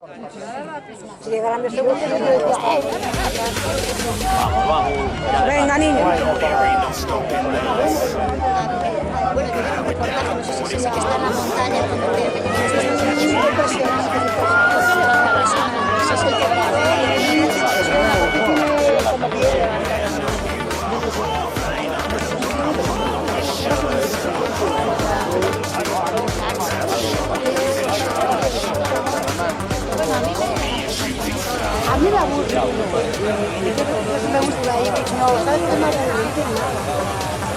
Si llegaran de segundo, yo te decía, venga, niño. No sé si está en la montaña a mí me aburre. Me gusta ahí. No, ¿sabes qué más? No dicen nada.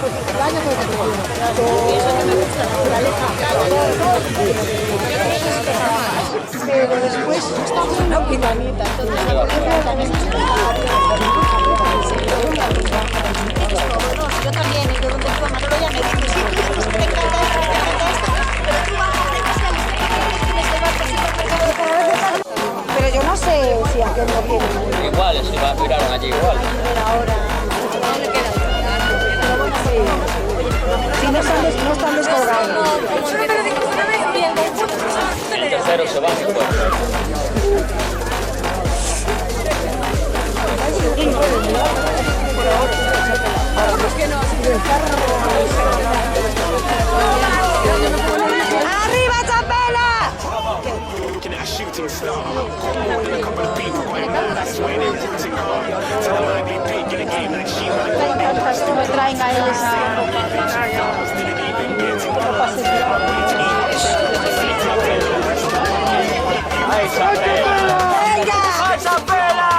Porque el baño es lo que te eso que me gusta, la naturaleza. Pero después está muy pintanita. Yo también, y de donde fue Manolo ya me dijo, sí, tú te encanta esto, pero tú vas a pero yo no sé si aquel no quiere. Igual, se va a miraron allí igual. Ahora. Si no están descolgados. El tercero se va mejor. ¡Arriba, Chapela! Me traen a ellos ¡venga! ¡Chapela!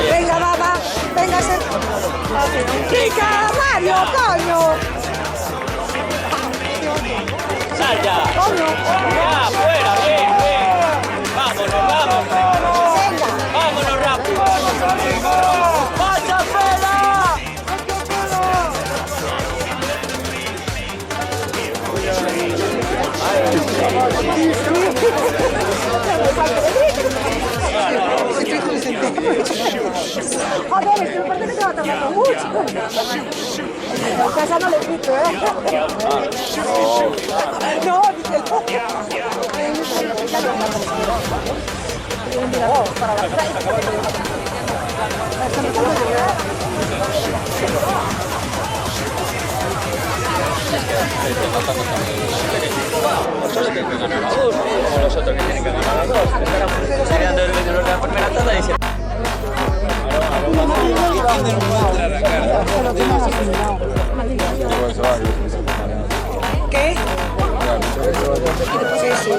Venga, baba, venga, ¡pica, Mario, coño! ¡Sal ya! ¡Coño! ¡Ya, fuera! ¡Ven, ven! ¡Vámonos, vámonos! ¡Venga! ¡Vámonos rápido! ¡Va, Chapela! Joder, es que me parece que te va a tardar mucho. En casa no le grito, ¿eh? No, dice para la Como los otros que tienen que ganar a dos. Serían de los de la primera tanda y se... ¿Qué? Sí, sí.